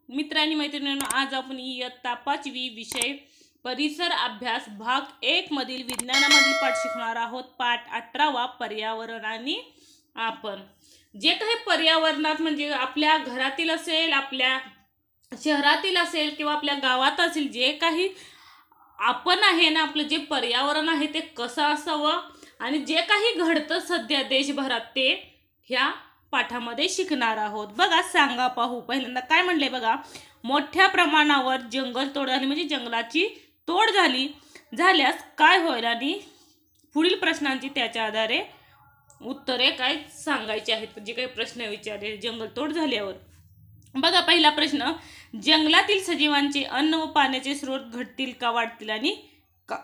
मित्रांनी मैत्रिणींनो, आज आपण इयत्ता 5वी विषय परिसर अभ्यास भाग 1 मधील विज्ञानामधील पाठ शिकणार आहोत। पाठ 18वा पर्यावरण आणि आपण। जे काही पर्यावरणात म्हणजे आपल्या घरातील असेल, आपल्या शहरातील असेल किंवा आपल्या गावात असेल, जे काही आपण आहे ना, आपलं जे पर्यावरण आहे ते कसं असावं आणि जे काही घडतं सध्या देशभरात ते ह्या पाठामध्ये शिकणार आहोत। बघा, सांगा पाहू। पहिल्यांदा काय म्हणले बघा, मोठ्या प्रमाणावर जंगल तोड झाली म्हणजे जंगलाची तोड झाल्यास काय होईल आणि पुढील प्रश्नांची त्याच्या आधारे उत्तरे काय सांगायची आहेत। जे काही प्रश्न विचारले जंगल तोड झाल्यावर। बघा, पहिला प्रश्न, जंगलातील सजीवांचे अन्न व पाण्याचे स्रोत घटतील का वाढतील आणि का?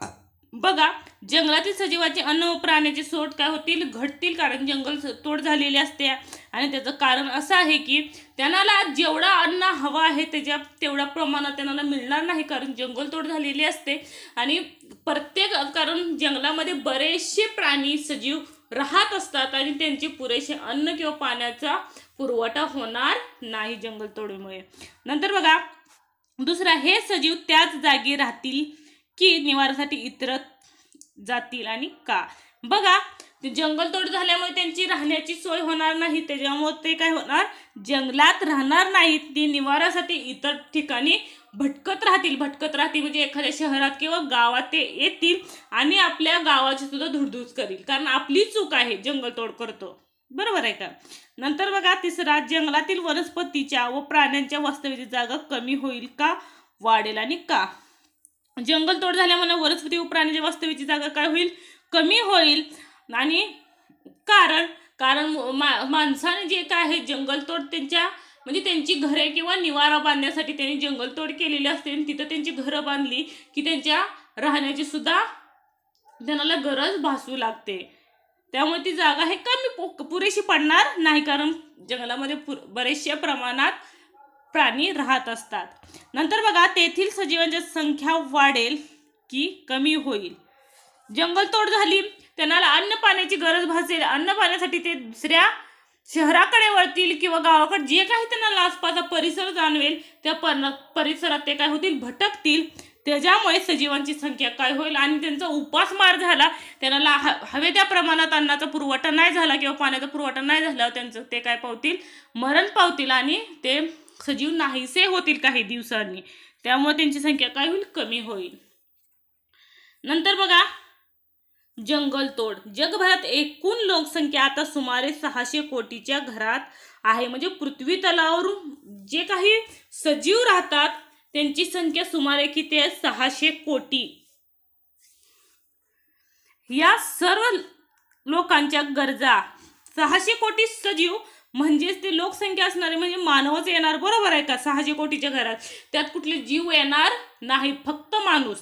बघा, जंगलातील सजीवांचे अन्न व प्राण्याचे स्रोत काय होतील, घटतील, कारण जंगल तोड झालेली असते आणि त्याचं कारण असं आहे की त्यांना जेवढा अन्न हवा आहे त्याच्या तेवढ्या प्रमाणात त्यांना मिळणार नाही, कारण जंगल तोड झालेली असते आणि कारण जंगलामध्ये बरेचसे प्राणी सजीव राहत असतात आणि त्यांचे पुरेसे अन्न किंवा पाण्याचा पुरवठा होणार नाही जंगलतोडीमुळे। नंतर बघा, दुसरा, हे सजीव त्याच जागी राहतील की निवारासाठी इतर जातील आणि का? बघा, जंगलतोड झाल्यामुळे त्यांची राहण्याची सोय होणार नाही, त्याच्यामुळे ते काय होणार, जंगलात राहणार नाहीत, ती निवारासाठी इतर ठिकाणी भटकत राहतील म्हणजे एखाद्या शहरात किंवा गावात ते येतील आणि आपल्या गावाची सुद्धा धुडधूड करील, कारण आपली चूक आहे, जंगलतोड करतो, बरोबर आहे का? नंतर बघा, तिसरा, जंगलातील वनस्पतीच्या व प्राण्यांच्या वास्तव्याची जागा कमी होईल का वाढेल आणि का? जंगलतोड झाल्यामुळे वनस्पती व प्राण्यांच्या वास्तव्याची जागा काय होईल, कमी होईल आणि कारण माणसाने जे काय आहे जंगलतोड त्यांची घरे किंवा निवारा बांधण्यासाठी त्यांनी जंगलतोड केलेली असते आणि तिथं त्यांची घरं बांधली की त्यांच्या राहण्याची सुद्धा त्यांना गरज भासू लागते, त्यामुळे ती जागा हे पुरेशी पडणार नाही, कारण जंगलामध्ये बरेचशा प्रमाणात प्राणी राहत असतात। नंतर बघा, तेथील सजीवांची संख्या वाढेल की कमी होईल? जंगलतोड झाली, त्यांना अन्न पाण्याची गरज भासेल, अन्न पाण्यासाठी ते दुसऱ्या शहराकडे वळतील किंवा गावाकडे जे काही त्यांना आसपासचा परिसर जाणवेल त्या परिसरात ते काय होतील, भटकतील, त्याच्यामुळे सजीवांची संख्या काय होईल आणि त्यांचा उपासमार झाला, त्यांना हवे त्या प्रमाणात अन्नाचा पुरवठा नाही झाला किंवा पाण्याचा पुरवठा नाही झाला, त्यांचं ते काय पावतील, मरण पावतील आणि ते सजीव नाहीसे होतील काही दिवसांनी, त्यामुळे त्यांची संख्या काय होईल, कमी होईल। नंतर बघा, जंगलतोड, जगभरात एकूण लोकसंख्या आता सुमारे 600 कोटीच्या घरात आहे, म्हणजे पृथ्वी तलावर जे काही सजीव राहतात त्यांची संख्या सुमारे किती आहे, 600 कोटी। या सर्व लोकांच्या गरजा, 600 कोटी सजीव म्हणजेच ते लोकसंख्या असणारे म्हणजे मानवच येणार, बरोबर आहे का? 600 कोटीच्या घरात त्यात कुठले जीव येणार नाहीत, फक्त माणूस।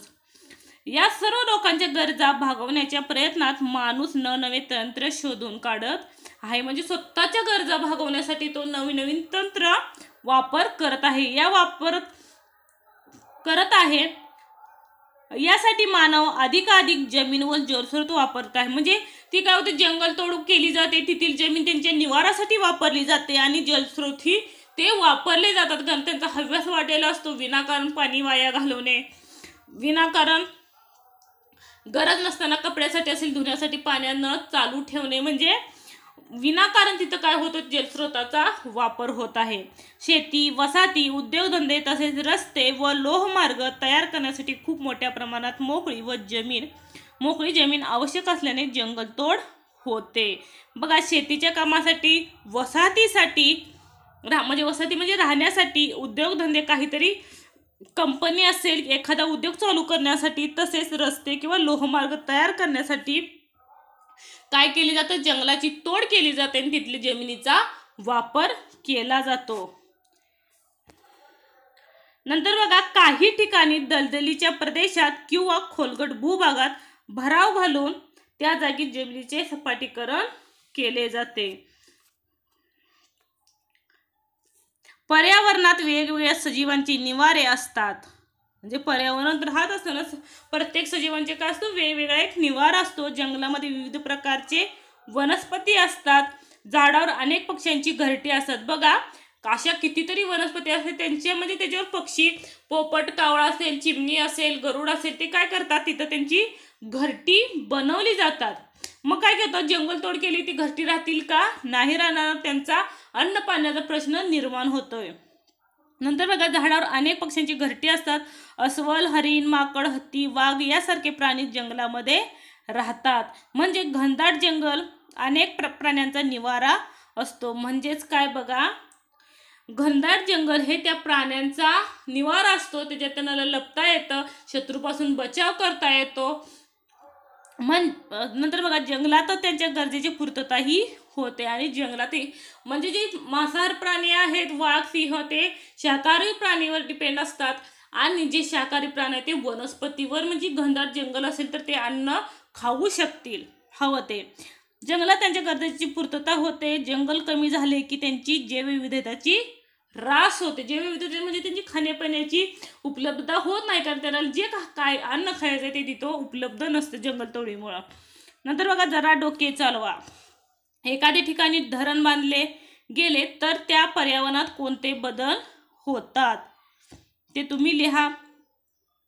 या सर्व लोकांच्या गरजा भागवण्याच्या प्रयत्नात माणूस नवनवे तंत्र शोधून काढत आहे, म्हणजे स्वतःच्या गरजा भागवण्यासाठी तो नवीन तंत्र वापर करत आहे। यासाठी मानव अधिकाधिक जमीन व जलस्रोत वापरत आहे, म्हणजे ती काय होते, जंगलतोड केली जाते, तेथील जमीन त्यांच्या निवारासाठी वापरली जाते आणि जलस्रोत ही ते वापरले जातात, कारण त्यांचा हव्यास वाढलेला असतो, विनाकारण पाणी वाया घालवणे, विनाकारण गरज नसताना कपड्यासाठी असेल धुण्यासाठी पाण्यानं चालू ठेवणे, म्हणजे विनाकारण तिथं काय होतं, जलस्रोताचा वापर होत आहे। शेती, वसाहती, उद्योगधंदे तसेच रस्ते व लोहमार्ग तयार करण्यासाठी खूप मोठ्या प्रमाणात मोकळी जमीन आवश्यक असल्याने जंगलतोड होते। बघा, शेतीच्या कामासाठी, वसाहती म्हणजे राहण्यासाठी, उद्योगधंदे काहीतरी कंपनी असेल, एखादा उद्योग चालू करण्यासाठी, तसेच रस्ते किंवा लोहमार्ग तयार करण्यासाठी काय केले जातं, जंगलाची तोड केली जाते आणि तिथल्या जमिनीचा वापर केला जातो। नंतर बघा, काही ठिकाणी दलदलीच्या प्रदेशात किंवा खोलगट भूभागात भराव घालून त्या जागी जमिनीचे सपाटीकरण केले जाते। पर्यावरणात वेगवेगळ्या सजीवांची निवारे असतात, म्हणजे पर्यावरण राहत असताना प्रत्येक सजीवांचे काय असतो, वेगवेगळा एक निवारा असतो। जंगलामध्ये विविध प्रकारचे वनस्पती असतात, झाडावर अनेक पक्ष्यांची घरटी असतात। बघा, अशा कितीतरी वनस्पती असतात त्यांच्यामध्ये त्याच्यावर पक्षी, पोपट, कावळा असेल, चिमणी असेल, गरुड असेल, ते काय करतात तिथं त्यांची घरटी बनवली जातात. मग काय करतात, जंगलतोड केली ती घरटी राहतील का? नाही राहणार. त्यांचा अन्न पाण्याचा प्रश्न निर्माण होतोय. नंतर बघा झाडावर अनेक पक्ष्यांची घरटी असतात. अस्वल, हरिण, माकड, हत्ती, वाघ यासारखे प्राणी जंगलामध्ये राहतात. म्हणजे घनदाट जंगल अनेक प्राण्यांचा निवारा असतो. म्हणजेच काय बघा, घनदाट जंगल हे त्या प्राण्यांचा निवारा असतो. त्याच्यात त्यांना लपता येतं, शत्रूपासून बचाव करता येतो. नंतर बघा जंगलात त्यांच्या गरजेची पूर्तताही होते. आणि जंगलातही म्हणजे जे मांसाहार प्राणी आहेत, वाघ, सिंह, ते शाकाहारी प्राणीवर डिपेंड असतात. आणि जे शाकाहारी प्राणी आहेत ते वनस्पतीवर, म्हणजे घनदाट जंगल असेल तर ते अन्न खाऊ शकतील हवं ते. जंगलात त्यांच्या गरजेची पूर्तता होते. जंगल कमी झाले की त्यांची जैवविविधतेची ऱ्हास होते. जैवविविधता म्हणजे त्यांची खाण्यापिण्याची उपलब्धता होत नाही, कारण त्याला जे काय अन्न खायचं ते तिथं उपलब्ध नसतं जंगलतोडीमुळं. नंतर बघा जरा डोके चालवा. एखाद्या ठिकाणी धरण बांधले गेले तर त्या पर्यावरणात कोणते बदल होतात ते तुम्ही लिहा.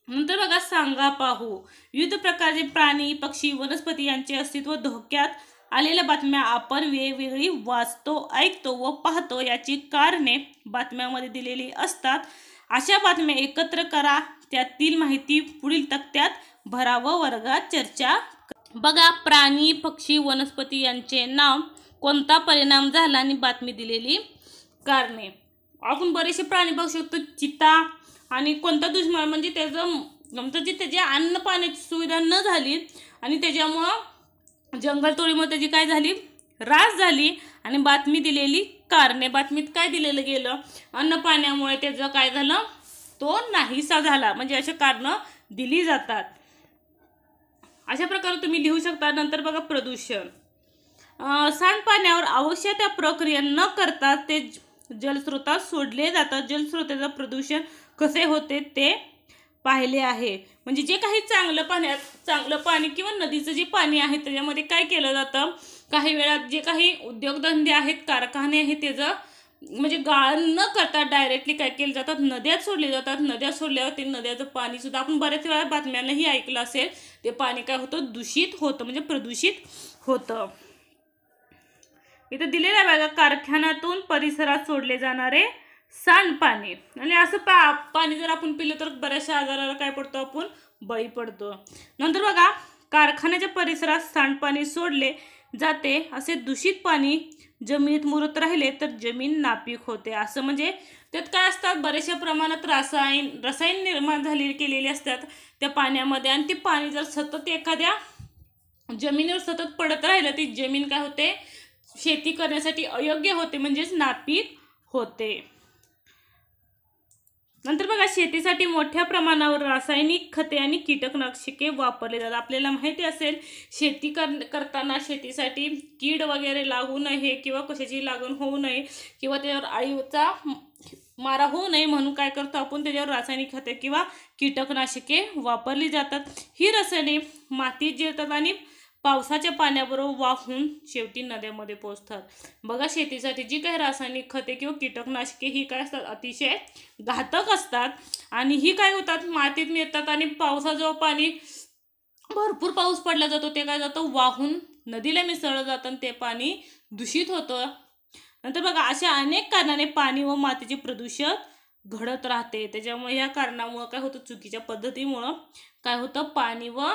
नंतर बघा सांगा पाहू. विविध प्रकारचे प्राणी, पक्षी, वनस्पती यांचे अस्तित्व धोक्यात आलेल्या बातम्या आपण वेगवेगळी वाचतो, ऐकतो व पाहतो. याची कारणे बातम्यामध्ये दिलेली असतात. अशा बातम्या एकत्र करा, त्यातील माहिती पुढील तक्त्यात भरा व वर्गात चर्चा. बघा प्राणी, पक्षी, वनस्पती यांचे नाव, कोणता परिणाम झाला आणि बातमी दिलेली कारणे. आपण बरेचसे प्राणी बघू शकतो. चिता आणि कोणता दुष्परिणाम म्हणजे त्याची अन्न पाण्याची सुविधा न झाली आणि त्याच्यामुळं जंगलतोडीमुळे त्याची काय झाली, ऱ्हास झाली. आणि बातमी दिलेली कारणे, बातमीत काय दिलेलं गेलं, अन्न पाण्यामुळे त्याचं काय झालं, तो नाहीसा झाला. म्हणजे अशा कारणं दिली जातात. अशा प्रकारे तुम्ही लिहू शकता. नंतर बघा प्रदूषण. सांडपाण्यावर आवश्यक त्या प्रक्रिया न करता ते जलस्रोतात सोडले जातात. जलस्रोताचं प्रदूषण कसे होते ते पाहिले आहे. म्हणजे जे काही चांगलं पाणी किंवा नदीचं जे पाणी आहे त्याच्यामध्ये काय केलं जातं, काही वेळात जे काही उद्योगधंदे आहेत, कारखाने आहेत, त्याचं म्हणजे गाळण न करता डायरेक्टली काय केलं जातात, नद्यात सोडले जातात. नद्यात सोडल्यावर ते नद्याचं पाणी सुद्धा आपण बऱ्याच वेळा बातम्यांनाही ऐकलं असेल, ते पाणी काय होतं, दूषित होतं, म्हणजे प्रदूषित होतं. इथं दिलेलं आहे बघा, कारखान्यातून परिसरात सोडले जाणारे सांडपाणी. आणि असं पाणी जर आपण पिलं तर बऱ्याचशा आजाराला काय पडतो, आपण बळी पडतो. नंतर बघा कारखान्याच्या परिसरात सांडपाणी सोडले जाते. असे दूषित पाणी जमिनीत मुरत राहिले तर जमीन नापीक होते. असं म्हणजे त्यात काय असतात, बऱ्याचशा प्रमाणात रसायन निर्माण केलेले असतात त्या पाण्यामध्ये. आणि ते पाणी जर सतत एखाद्या जमिनीवर सतत पडत राहिलं ती जमीन काय होते, शेती करण्यासाठी अयोग्य होते, म्हणजेच नापीक होते. नंतर बघा शेतीसाठी मोठ्या प्रमाणावर रासायनिक खते आणि कीटकनाशके वापरले जातात. आपल्याला माहिती असेल शेती करताना शेतीसाठी कीड वगैरे लागू नये किंवा कशाची लागण होऊ नये किंवा त्याच्यावर अळीचा मारा होऊ नये म्हणून काय करतो आपण, त्याच्यावर रासायनिक खते किंवा कीटकनाशके वापरली जातात. ही रसायने मातीत जिरतात आणि पावसाच्या पाण्याबरोबर वाहून शेवटी नद्यामध्ये पोहोचतात. बघा शेतीसाठी जी काही रासायनिक खते किंवा कीटकनाशके ही काय असतात, अतिशय घातक असतात. आणि ही काय होतात, मातीत मिळतात आणि पावसाचं पाणी भरपूर पाऊस पडला जातो ते काय जातं, वाहून नदीला मिसळलं जातं आणि ते पाणी दूषित होतं. नंतर बघा अशा अनेक कारणाने पाणी व मातीचे प्रदूषण घडत राहते. त्याच्यामुळे या कारणामुळे काय होतं, चुकीच्या पद्धतीमुळं काय होतं, पाणी व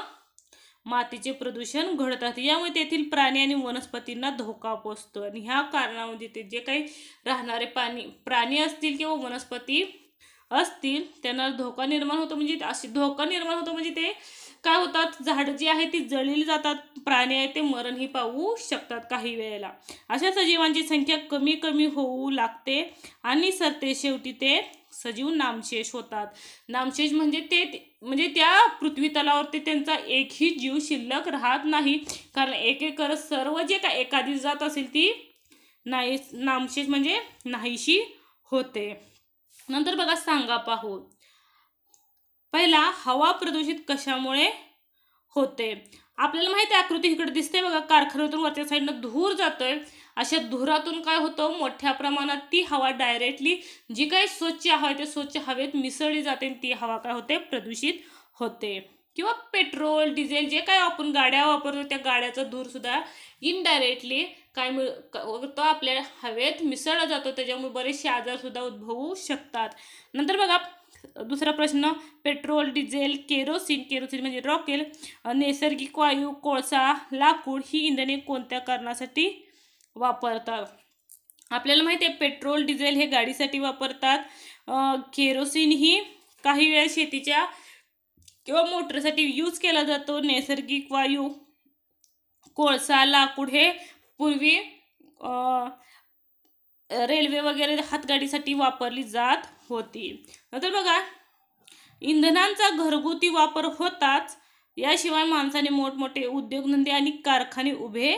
मातीचे प्रदूषण घडत राहते. यामुळे तेथील प्राणी आणि वनस्पतींना धोका पोहोचतो. आणि ह्या कारणामध्ये ते जे काही राहणारे प्राणी असतील किंवा वनस्पती असतील त्यांना धोका निर्माण होतो. म्हणजे अशी धोका निर्माण होतो म्हणजे ते काय होतात, झाडं जी आहेत ती जळली जातात, प्राणी आहेत ते मरणही पावू शकतात काही वेळेला. अशा सजीवांची संख्या कमी होऊ लागते आणि सरते शेवटी ते सजीव नामशेष होतात. नामशेष म्हणजे त्या पृथ्वी तलावरती त्यांचा एकही जीव शिल्लक राहत नाही, कारण एक करत सर्व जे काय एखादी जात असेल ती नामशेष म्हणजे नाहीशी होते. नंतर बघा सांगा पाहू. पहिला, हवा प्रदूषित कशामुळे होते. आपल्याला माहिती आहे आकृती इकडे दिसते बघा, कारखान्यातून वरच्या साईडनं धूर जातोय. अशा धुरातून काय होतं, मोठ्या प्रमाणात ती हवा डायरेक्टली जी काही स्वच्छ हवा आहे ते स्वच्छ हवेत मिसळली जाते आणि ती हवा काय होते, प्रदूषित होते. किंवा पेट्रोल डिझेल जे काय आपण गाड्या वापरतो त्या गाड्याचा धूर सुद्धा इनडायरेक्टली काय तो आपल्या हवेत मिसळला जातो, त्याच्यामुळे बरेचसे आजार सुद्धा उद्भवू शकतात. नंतर बघा दुसरा प्रश्न, पेट्रोल डिझेल केरोसिन म्हणजे रॉकेल, नैसर्गिक वायू, कोळसा, लाकूड ही इंधने कोणत्या कारणासाठी वापरतात. आपल्याला माहिती आहे पेट्रोल डिझेल हे गाडीसाठी वापरतात. केरोसिन ही काही वेळा शेतीच्या किंवा मोटरसाठी यूज केला जातो. नैसर्गिक वायू, कोळसा, लाकूड हे पूर्वी रेल्वे वगैरे हातगाडीसाठी वापरली जात होती. नंतर बघा इंधनांचा घरगुती वापर होताच, याशिवाय माणसाने मोठमोठे उद्योगधंदे आणि कारखाने उभे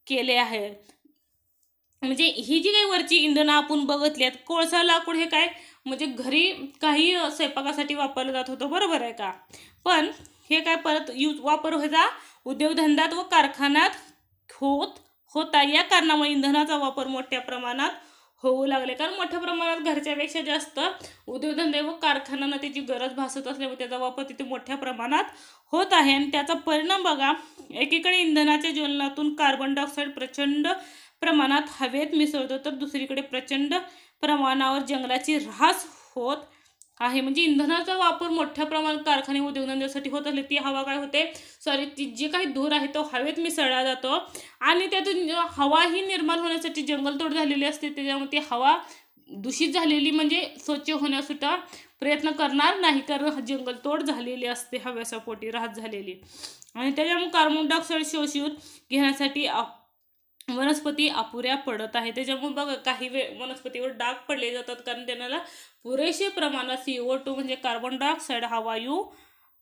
केले आहेत. म्हणजे ही जी काही वरची इंधनं आपण बघितली आहेत, कोळसा लाकूड हे काय म्हणजे घरी काही स्वयंपाकासाठी वापरलं जात होतं, बरोबर आहे का. पण हे काय परत वापर व्हायचा उद्योगधंद्यात व कारखान्यात होता. या कारणामुळे इंधनाचा वापर मोठ्या प्रमाणात होऊ लागले, कारण मोठ्या प्रमाणात घरच्यापेक्षा जास्त उद्योगधंदे व कारखान्यांना त्याची गरज भासत असल्यामुळे त्याचा वापर तिथे मोठ्या प्रमाणात होत आहे. आणि त्याचा परिणाम बघा, एकीकडे इंधनाच्या ज्वलनातून कार्बन डायऑक्साईड प्रचंड प्रमाणात हवेत मिसळतो, तर दुसरीकडे प्रचंड प्रमाणावर जंगलाची ऱ्हास होत आहे. म्हणजे इंधनाचा वापर मोठ्या प्रमाणात कारखाने उद्योगधंद्यासाठी होत असले ती हवा काय होते, ती जी काही धूर आहे तो हवेत मिसळला जातो आणि त्यातून हवा ही निर्माण होण्यासाठी जंगलतोड झालेली असते, त्याच्यामुळे ती हवा दूषित झालेली म्हणजे स्वच्छ होण्यासाठी प्रयत्न करणार नाही, कारण जंगलतोड झालेली असते, हव्यासपोटी ऱ्हास झालेली. आणि त्याच्यामुळे कार्बन डायऑक्साईड शोषून घेण्यासाठी वनस्पती अपुऱ्या पडत आहे. त्याच्यामुळे बघा काही वेळ वनस्पतीवर डाग पडले जातात, कारण त्यांना पुरेसे प्रमाणात CO2 म्हणजे कार्बन डायऑक्साईड हा वायू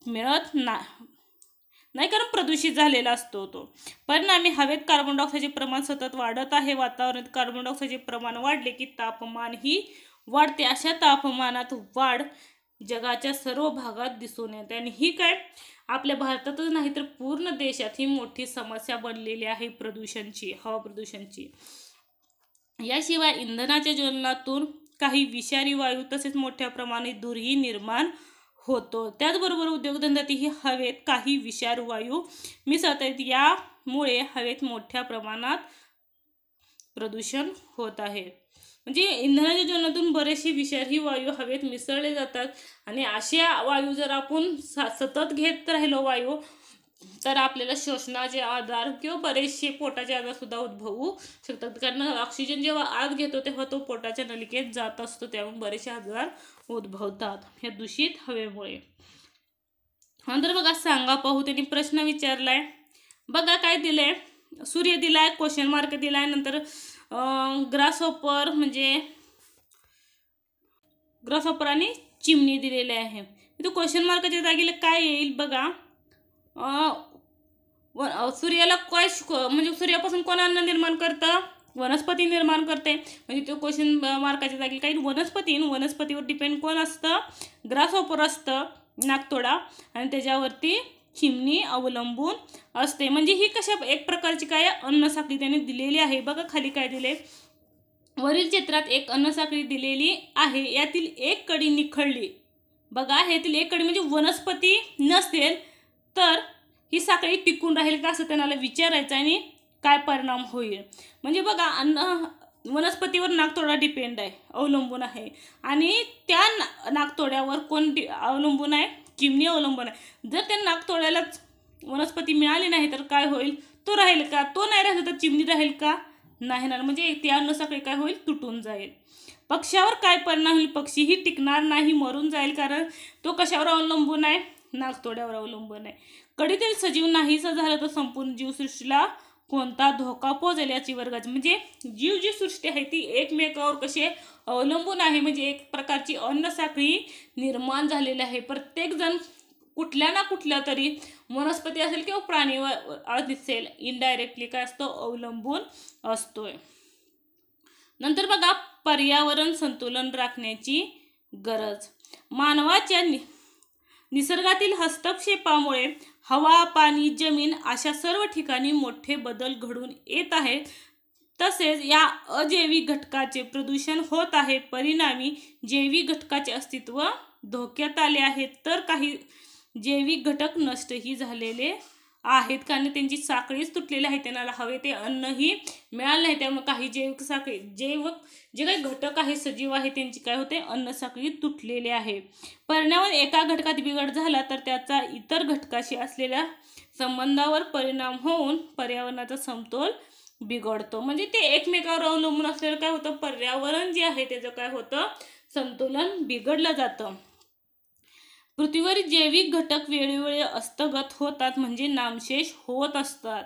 मिळत नाही, कारण प्रदूषित झालेला असतो तो. परिणामी हवेत कार्बन डायऑक्साईडचे प्रमाण सतत वाढत आहे. वातावरणात कार्बन डायऑक्साईडचे प्रमाण वाढले की तापमान ही वाढते. अशा तापमानात वाढ जगाच्या सर्व भागात दिसून येते आणि ही काय आपल्या भारतातच नाही तर पूर्ण देशात ही मोठी समस्या बनलेली आहे प्रदूषणची, हवा प्रदूषणची. याशिवाय इंधनाच्या ज्वलनातून काही विषारी वायू तसेच मोठ्या प्रमाणात धूरही निर्माण होतो. त्याचबरोबर उद्योगधंद्यातही हवेत काही विषारू वायू मिसळतात, यामुळे हवेत मोठ्या प्रमाणात प्रदूषण होत आहे. म्हणजे इंधनाच्या ज्वलनातून बरेचसे विषारी वायू हवेत मिसळले जातात आणि अशा वायू जर आपण सतत घेत राहिलो वायू, तर आपल्याला श्वसनाचे आजार किंवा बरेचसे पोटाचे आजार सुद्धा उद्भवू शकतात, कारण ऑक्सिजन जेव्हा आत घेतो तेव्हा तो पोटाच्या नलिकेत जात असतो, त्यामुळे बरेचसे आजार उद्भवतात या दूषित हवेमुळे. नंतर बघा सांगा पाहू, त्यांनी प्रश्न विचारलाय बघा, काय दिलंय, सूर्य दिलाय, क्वेश्चन मार्क दिलाय, नंतर ग्रासहॉपर म्हणजे ग्रासहॉपर आणि चिमणी दिलेले आहे. तो क्वेश्चन मार्कच्या जागेला काय येईल बघा, सूर्याला काय म्हणजे सूर्यापासून कोण अन्न निर्माण करतं, वनस्पती निर्माण करते. म्हणजे तो क्वेश्चन मार्काच्या जागी काही वनस्पतीवर डिपेंड कोण असतं, ग्रासहॉपर असतं, नाकतोडा, आणि त्याच्यावरती चिमणी अवलंबून असते. म्हणजे ही कशा एक प्रकारची काय अन्नसाखळी त्याने दिलेली आहे. बघा खाली काय दिले, वरील चित्रात एक अन्नसाखळी दिलेली आहे, यातील एक कडी निखळली. बघा ह्यातील एक कडी म्हणजे वनस्पती नसेल तर ही साखळी टिकून राहील का असं त्यांना विचारायचं आणि काय परिणाम होईल. म्हणजे बघा वनस्पतीवर नाकतोडा डिपेंड आहे, अवलंबून आहे, आणि त्या नाकतोड्यावर कोण अवलंबून आहे, चिमणी अवलंबून आहे. जर त्या नाकतोड्यालाच वनस्पती मिळाली नाही तर काय होईल, तो राहील का, तो नाही राहिला तर चिमणी राहील का, नाही ना, म्हणजे ती अन्नसाखळी काय होईल, तुटून जाईल. पक्ष्यावर काय परिणाम होईल, पक्षीही टिकणार नाही, मरून जाईल, कारण तो कशावर अवलंबून आहे, नाकतोड्यावर अवलंबून आहे. कडीतील सजीव नाहीसा झाला तर संपूर्ण जीवसृष्टीला कोणता धोका पोहोचेल याची वर्गाची. म्हणजे जी सृष्टी आहे ती एकमेकावर कसे अवलंबून आहे, म्हणजे एक प्रकारची अन्नसाखळी निर्माण झालेली आहे. प्रत्येक जण कुठल्या ना कुठल्या तरी वनस्पती असेल किंवा प्राणीवर दिसेल इनडायरेक्टली काय असतो, अवलंबून असतोय. नंतर बघा पर्यावरण संतुलन राखण्याची गरज. निसर्गातील हस्तक्षेपामुळे हवा, पाणी, जमीन अशा सर्व ठिकाणी मोठे बदल घडून येत आहेत. तसेच या अजैविक घटकाचे प्रदूषण होत आहे. परिणामी जैविक घटकाचे अस्तित्व धोक्यात आले आहे, तर काही जैविक घटक नष्टही झालेले आहेत, कारण त्यांची साखळीच तुटलेली आहे. त्यांना हवे ते अन्नही मिळालं नाही. त्यामुळे काही जैविक साखळी जे काही घटक आहे, सजीव आहे, त्यांची काय होते, अन्न साखळी तुटलेली आहे. परिणाम एका घटकात बिघड झाला तर त्याचा इतर घटकाशी असलेल्या संबंधावर परिणाम होऊन पर्यावरणाचा समतोल बिघडतो. म्हणजे ते एकमेकावर अवलंबून असलेलं काय होतं, पर्यावरण जे आहे त्याचं काय होतं, संतुलन बिघडलं जातं. पृथ्वीवरील जैविक घटक वेळोवेळी अस्तगत होतात, म्हणजे नामशेष होत असतात.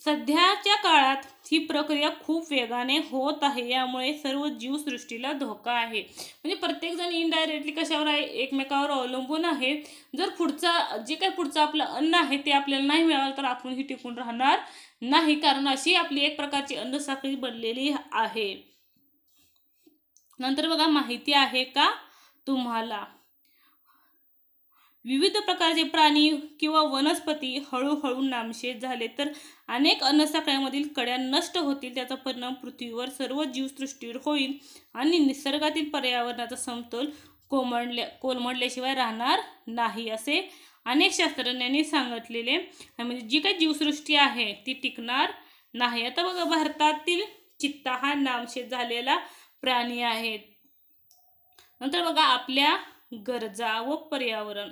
सध्याच्या काळात ही प्रक्रिया खूप वेगाने होत आहे. यामुळे सर्व जीवसृष्टीला धोका आहे. म्हणजे प्रत्येक जण इनडायरेक्टली कशावर आहे, एकमेकावर अवलंबून आहे. जर पुढचं आपलं अन्न आहे ते आपल्याला नाही मिळालं तर आपण ही टिकून राहणार नाही, कारण अशी आपली एक प्रकारची अन्न साखळी बनलेली आहे. नंतर बघा, माहिती आहे का तुम्हाला, विविध प्रकारचे प्राणी किंवा वनस्पती हळूहळू नामशेष झाले तर अनेक अन्नसाखळ्यांमधील कड्या नष्ट होतील. त्याचा परिणाम पृथ्वीवर सर्व जीवसृष्टीवर होईल आणि निसर्गातील पर्यावरणाचा समतोल कोलमडल्याशिवाय राहणार नाही, असे अनेक शास्त्रज्ञांनी सांगितलेले. म्हणजे जी काही जीवसृष्टी आहे ती टिकणार नाही. आता बघा, भारतातील चित्ता हा नामशेष झालेला प्राणी आहे. नंतर बघा, आपल्या गरजा व पर्यावरण,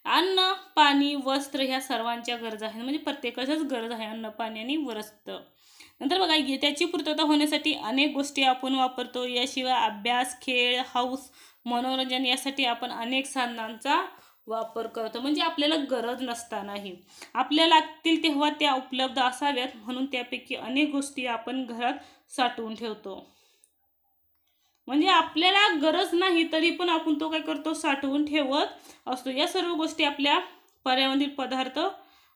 अन्न, पाणी, वस्त्र ह्या सर्वांच्या गरजा आहेत. म्हणजे प्रत्येकाच्याच गरज आहे अन्न, पाणी आणि वस्त्र. नंतर बघा, त्याची पूर्तता होण्यासाठी अनेक गोष्टी आपण वापरतो. याशिवाय अभ्यास, खेळ, हौस, मनोरंजन यासाठी आपण अनेक साधनांचा वापर करतो. म्हणजे आपल्याला गरज नसतानाही आपल्याला लागतील तेव्हा त्या उपलब्ध असाव्यात, म्हणून त्यापैकी अनेक गोष्टी आपण घरात साठवून ठेवतो. म्हणजे आपल्याला गरज नाही तरी पण आपण तो काय करतो, साठवून ठेवत असतो. या सर्व गोष्टी आपल्या पर्यावरणातील पदार्थ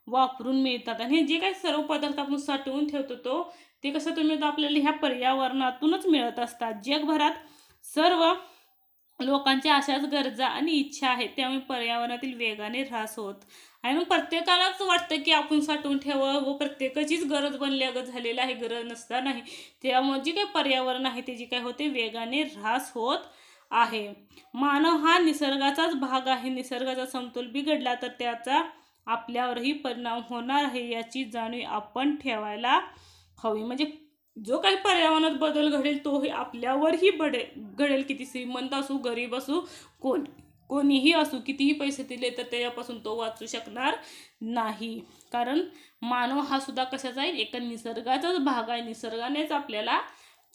वापरून मिळतात. आणि जे काही सर्व पदार्थ आपण साठवून ठेवतो ते कसं मिळतं, आपल्याला ह्या पर्यावरणातूनच मिळत असतात. जगभरात सर्व लोकांच्या अशाच गरजा आणि इच्छा आहेत, त्यामुळे पर्यावरणातील वेगाने ऱ्हास होत आणि मग प्रत्येकालाच वाटतं की आपण साठवून ठेवावं व प्रत्येकाचीच गरज बनल्यागत झालेलं आहे, गरज नसता नाही. त्यामुळे जे काही पर्यावरण आहे ते जे काय होते, वेगाने ऱ्हास होत आहे. मानव हा निसर्गाचाच भाग आहे. निसर्गाचा समतोल बिघडला तर त्याचा आपल्यावरही परिणाम होणार आहे, याची जाणीव आपण ठेवायला हवी. म्हणजे जो काही पर्यावरणात बदल घडेल तोही आपल्यावरही घडेल. किती श्रीमंत असू, गरीब असू, कोणीही असू, कितीही पैसे दिले तर त्याच्यापासून तो वाचू शकणार नाही, कारण मानव हा सुद्धा कशाचा आहे, एका निसर्गाचाच भाग आहे. निसर्गानेच आपल्याला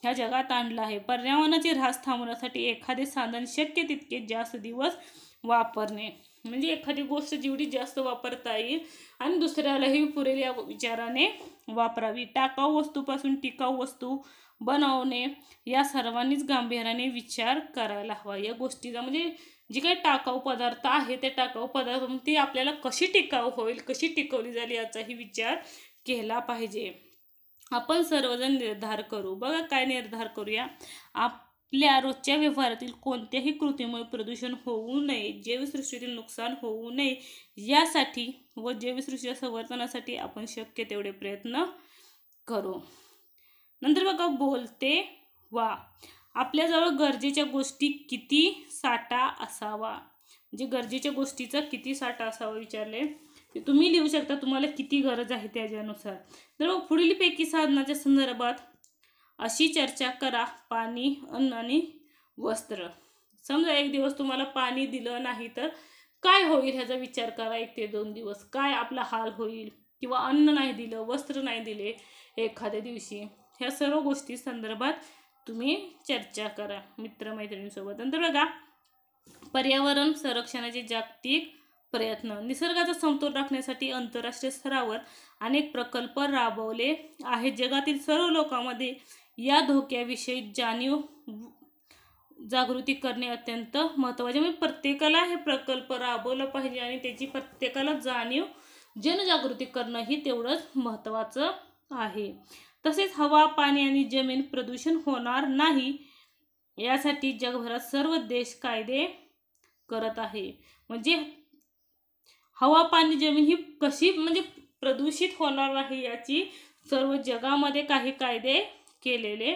ह्या जगात आणलं आहे. पर्यावरणाचे ऱ्हास थांबवण्यासाठी एखादे साधन शक्य तितके जास्त दिवस वापरणे, म्हणजे एखादी गोष्ट जेवढी जास्त वापरता येईल आणि दुसऱ्यालाही पुरेल या विचाराने वापरावी. टाकाऊ वस्तूपासून टिकाऊ वस्तू बनवणे या सर्वांनीच गांभीर्याने विचार करायला हवा. या गोष्टीचा म्हणजे जे काही टाकाऊ पदार्थ आहे ते टाकाऊ पदार्थ ती आपल्याला कशी टिकाऊ होईल, कशी टिकवली जाईल याचाही विचार केला पाहिजे. आपण सर्वजण निर्धार करू. बघा, काय निर्धार करूया, आपल्या रोजच्या व्यवहारातील कोणत्याही कृतीमुळे प्रदूषण होऊ नये, जैवसृष्टीतील नुकसान होऊ नये यासाठी व जैवसृष्टीच्या संवर्धनासाठी आपण शक्य तेवढे प्रयत्न करू. नंतर बघा, बोलते वा, आपल्याजवळ गरजेच्या गोष्टी किती साठा असावा. म्हणजे गरजेच्या गोष्टीचा किती साठा असावा विचारले, तुम्ही लिहू शकता तुम्हाला किती गरज आहे त्याच्यानुसार. तर पुढीलपैकी साधनाच्या संदर्भात अशी चर्चा करा. पाणी, अन्न आणि वस्त्र. समजा एक दिवस तुम्हाला पाणी दिलं नाही तर काय होईल ह्याचा विचार करा. 1 ते 2 दिवस काय आपला हाल होईल, किंवा अन्न नाही दिलं, वस्त्र नाही दिले एखाद्या दिवशी, ह्या सर्व गोष्टी संदर्भात तुम्ही चर्चा करा मित्रमैत्रिणींसोबत. नंतर बघा, पर्यावरण संरक्षणाचे जागतिक प्रयत्न. निसर्गाचा समतोल राखण्यासाठी आंतरराष्ट्रीय स्तरावर अनेक प्रकल्प राबवले आहेत. जगातील सर्व लोकांमध्ये या धोक्याविषयी जागृती करणे अत्यंत महत्त्वाचे. म्हणजे प्रत्येकाला हे प्रकल्प राबवलं पाहिजे आणि त्याची प्रत्येकाला जनजागृती करणं ही तेवढंच महत्त्वाचं आहे. तसेच हवा, पाणी आणि जमीन प्रदूषण होणार नाही यासाठी जगभरात सर्व देश कायदे करत आहे. म्हणजे हवा पाणी जमीन ही कशी म्हणजे प्रदूषित होणार नाही याची सर्व जगामध्ये काही कायदे केलेले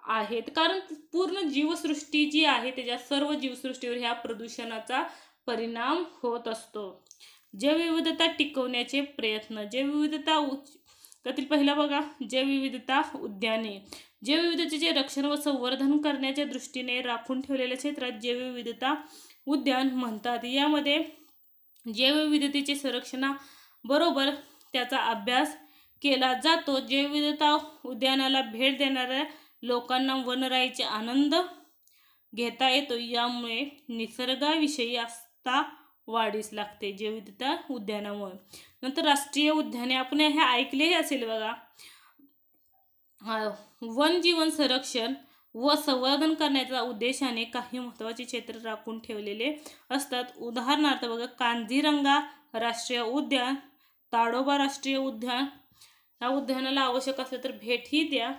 आहेत. कारण पूर्ण जीवसृष्टी जी आहे त्याच्या सर्व जीवसृष्टीवर ह्या प्रदूषणाचा परिणाम होत असतो. जैवविविधता टिकवण्याचे प्रयत्न. जैवविविधता त्यातील पहिला बघा, जैवविविधता उद्याने. जैवविविधतेचे रक्षण व संवर्धन करण्याच्या दृष्टीने राखून ठेवलेल्या क्षेत्रात जैवविविधता उद्यान म्हणतात. यामध्ये जैवविविधतेचे संरक्षणाबरोबर त्याचा अभ्यास केला जातो. जैवविविधता उद्यानाला भेट देणाऱ्या लोकांना वनराईचे आनंद घेता येतो. यामुळे निसर्गाविषयी आस्था वाढीस लागते जैवविविधता उद्यानामुळे. नंतर राष्ट्रीय उद्याने. आपण हे ऐकलेही असेल बघा. वनजीवन संरक्षण व संवर्धन करण्याच्या उद्देशाने काही महत्त्वाचे क्षेत्र राखून ठेवलेले असतात. उदाहरणार्थ बघा, काझीरंगा राष्ट्रीय उद्यान, ताडोबा राष्ट्रीय उद्यान. या उद्यानाला आवश्यक असले तर भेटही द्या.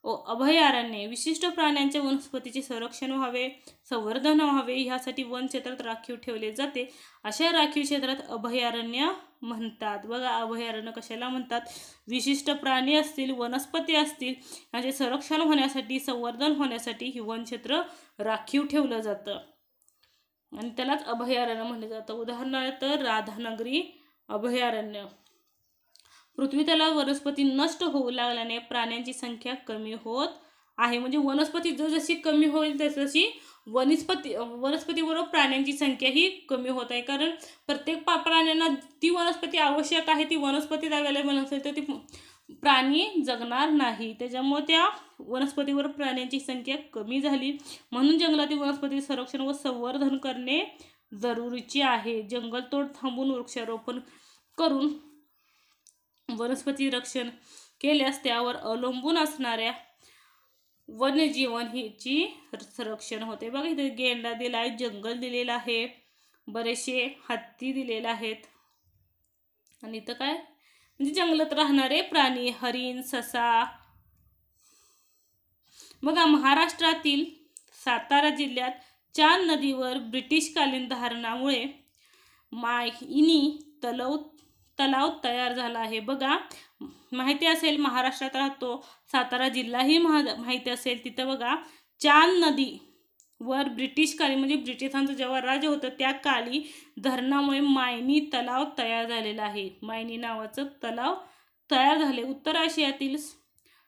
अभयारण्ये. विशिष्ट प्राण्यांच्या वनस्पतीचे संरक्षण व्हावे, संवर्धन व्हावे ह्यासाठी वन क्षेत्रात राखीव ठेवले जाते. अशा राखीव क्षेत्रात अभयारण्य म्हणतात. बघा, अभयारण्य कशाला म्हणतात? विशिष्ट प्राणी असतील, वनस्पती असतील याचे संरक्षण होण्यासाठी, संवर्धन होण्यासाठी ही वनक्षेत्र राखीव ठेवलं जातं आणि त्यालाच अभयारण्य म्हटलं जातं. उदाहरणार्थ राधानगरी अभयारण्य. पृथ्वीतलावर वनस्पती नष्ट होऊ लागल्याने प्राण्यांची संख्या कमी होत आहे. म्हणजे वनस्पती जशी कमी होईल तशी वनस्पतीबरोबर प्राण्यांची संख्या ही कमी होत आहे. कारण प्रत्येक प्राण्यांना ती वनस्पती आवश्यक आहे, ती वनस्पती अवेलेबल नसेल तर ती प्राणी जगणार नाही. त्याच्यामुळे त्या वनस्पतीवर प्राण्यांची संख्या कमी झाली. म्हणून जंगलातील वनस्पती संरक्षण व संवर्धन करणे जरुरीचे आहे. जंगलतोड थांबवून वृक्षारोपण करून वनस्पती रक्षण केल्यास त्यावर अवलंबून असणाऱ्या वन्यजीवन हिची संरक्षण होते. बघा, इथे गेंडा दिला आहे, जंगल दिलेलं आहे, बरेचसे हत्ती दिलेले आहेत आणि इथं काय म्हणजे जंगलात राहणारे प्राणी, हरिण, ससा. बघा, महाराष्ट्रातील सातारा जिल्ह्यात चांद नदीवर ब्रिटिशकालीन धारणामुळे मायनी तलाव तयार झाला आहे. बघा, माहिती असेल महाराष्ट्रात राहतो, सातारा जिल्हाही माहिती असेल. तिथं बघा, चांद नदी वर ब्रिटिशकालीन म्हणजे ब्रिटिशांचं जेव्हा राज्य होतं त्या काळी धरणामुळे मायनी तलाव तयार झालेला आहे. मायनी नावाचं तलाव तयार झाले. उत्तर आशियातील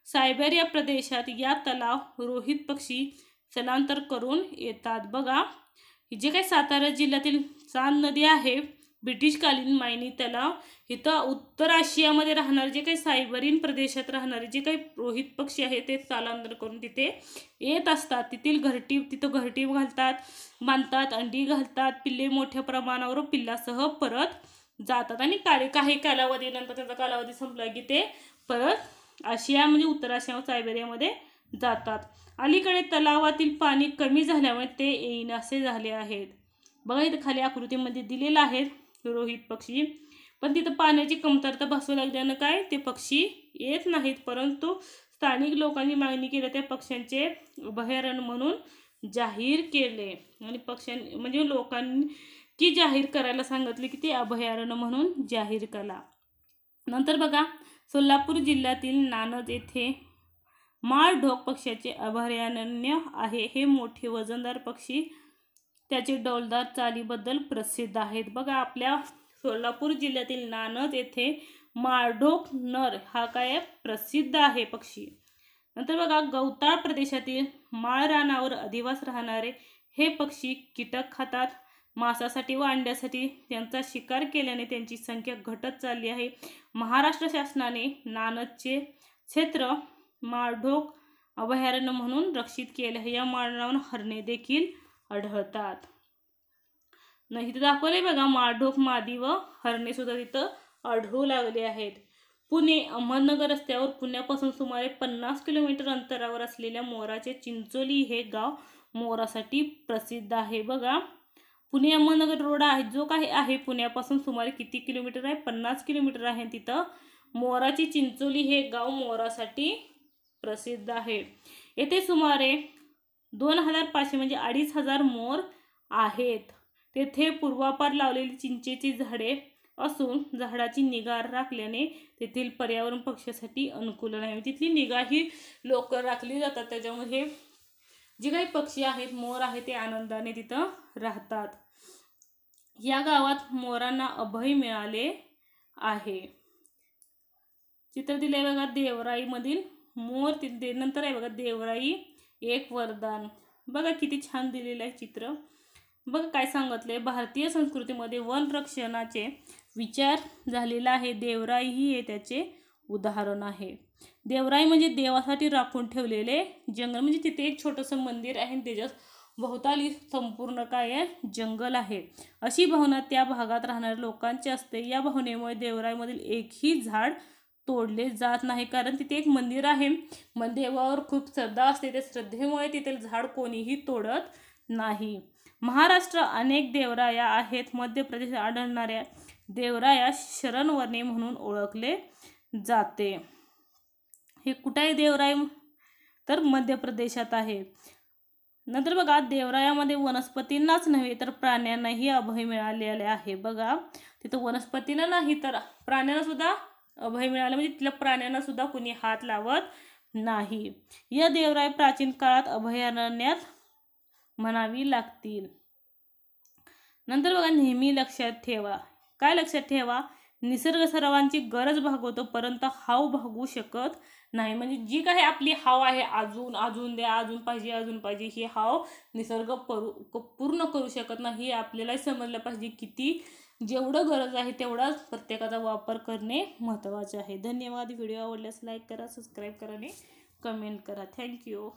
सायबेरिया प्रदेशात या तलाव रोहित पक्षी स्थलांतर करून येतात. बघा, जे काही सातारा जिल्ह्यातील चांद नदी आहे, ब्रिटिशकालीन मायनी तलाव, इथं उत्तर आशियामध्ये राहणारे जे काही सायबेरियन प्रदेशात राहणारे जे काही रोहित पक्षी आहेत ते स्थलांतर करून तिथे येत असतात. तिथं घरटी घालतात, बांधतात, अंडी घालतात, पिल्ले मोठ्या प्रमाणावर पिल्लासह परत जातात आणि काही कालावधीनंतर त्याचा कालावधी संपला की ते परत आशिया म्हणजे उत्तर आशिया सायबेरियामध्ये जातात. अलीकडे तलावातील पाणी कमी झाल्यामुळे ते येईनासे झाले आहेत. बघा, इथं खाली आकृतीमध्ये दिलेलं आहे रोहित पक्षी, पण तिथं पाण्याची कमतरता भासू लागल्यानं काय ते पक्षी येत नाहीत. परंतु स्थानिक लोकांनी मागणी केली त्या पक्ष्यांचे अभयारण्य म्हणून जाहीर केले आणि म्हणजे लोकांनी जाहीर करायला सांगितले की ते अभयारण्य म्हणून जाहीर करा. नंतर बघा, सोलापूर जिल्ह्यातील नानद येथे माळढोक पक्ष्याचे अभयारण्य आहे. हे मोठे वजनदार पक्षी त्याचे डौलदार चालीबद्दल प्रसिद्ध आहेत. बघा, आपल्या सोलापूर जिल्ह्यातील नानद येथे माळढोक नर हा काय प्रसिद्ध आहे पक्षी. नंतर बघा, गवताळ प्रदेशातील माळरानावर अधिवास राहणारे हे पक्षी कीटक खातात. मांसासाठी व अंड्यासाठी त्यांचा शिकार केल्याने त्यांची संख्या घटत चालली आहे. महाराष्ट्र शासनाने नानदचे क्षेत्र माळढोक अभयारण्य म्हणून रक्षित केले आहे. या माळरानावर हरणे देखील आढळतात. नाही इथं दाखवले बघा, माळढोक, मादी व हरणे सुद्धा तिथं आढळू लागले आहेत. पुणे अहमदनगर रस्त्यावर पुण्यापासून सुमारे 50 किलोमीटर अंतरावर असलेल्या मोराचे चिंचोली हे गाव मोरासाठी प्रसिद्ध आहे. बघा, पुणे अहमदनगर रोड आहे जो काही आहे पुण्यापासून सुमारे किती किलोमीटर आहे? 50 किलोमीटर आहे. तिथं मोराची चिंचोली हे गाव मोरासाठी प्रसिद्ध आहे. येथे सुमारे 2500 म्हणजे 2500 मोर आहेत. तेथे पूर्वापार लावलेली चिंचेची झाडे असून झाडाची निगा राखल्याने तेथील पर्यावरण पक्ष्यासाठी अनुकूल आहे. तिथली निगा ही लोक राखली जातात, त्याच्यामध्ये जे काही पक्षी आहेत, मोर आहेत, ते आनंदाने तिथं राहतात. या गावात मोरांना अभय मिळाले आहे. चित्र दिले बघा देवराई मधील मोर. तिथे नंतर आहे बघा देवराई एक वरदान. बघा किती छान दिलेलं आहे चित्र. बघा काय सांगितलंय, भारतीय संस्कृतीमध्ये वन रक्षणाचे विचार झालेला आहे. देवराई ही त्याचे उदाहरण आहे. देवराई म्हणजे देवासाठी राखून ठेवलेले जंगल. म्हणजे तिथे एक छोटंसं मंदिर आहे, त्याच्या भोवताली संपूर्ण काय आहे, जंगल आहे. अशी भावना त्या भागात राहणाऱ्या लोकांची असते. या भावनेमुळे देवराईमधील एकही झाड तोडले जात नाही, कारण तिथे एक मंदिर आहे. देवावर खूप श्रद्धा असते. त्या श्रद्धेमुळे तिथे झाड कोणीही तोडत नाही. महाराष्ट्र अनेक देवराया आहेत. मध्य प्रदेशात आढळणाऱ्या देवराया शरणवने म्हणून ओळखले जाते. हे कुठे आहे देवराई, तर मध्य प्रदेशात आहे. नंतर बघा देवरायामध्ये वनस्पतींनाच नव्हे तर प्राण्यांनाही अभय मिळालेले आहे. बघा तिथं वनस्पतींना नाही तर प्राण्यांना सुद्धा अभय मिळाले, म्हणजे तिथल्या प्राण्यांना सुद्धा कुणी हात लावत नाही. या देवराई प्राचीन काळात अभयारण्यात म्हणावी लागतील. नंतर बघा नेहमी लक्षात ठेवा. काय लक्षात ठेवा, निसर्ग सर्वांची गरज भागवतो परंतु हाव भागवू शकत नाही. म्हणजे जी काही आपली हाव आहे, अजून द्या, अजून पाहिजे, ही हाव निसर्ग पूर्ण करू शकत नाही. हे आपल्याला समजलं पाहिजे. किती जेवढं गरज आहे तेवढाच प्रत्येकाचा वापर करणे महत्त्वाचे आहे. धन्यवाद. व्हिडिओ आवडल्यास लाईक करा, सबस्क्राईब करा आणि कमेंट करा. थँक्यू.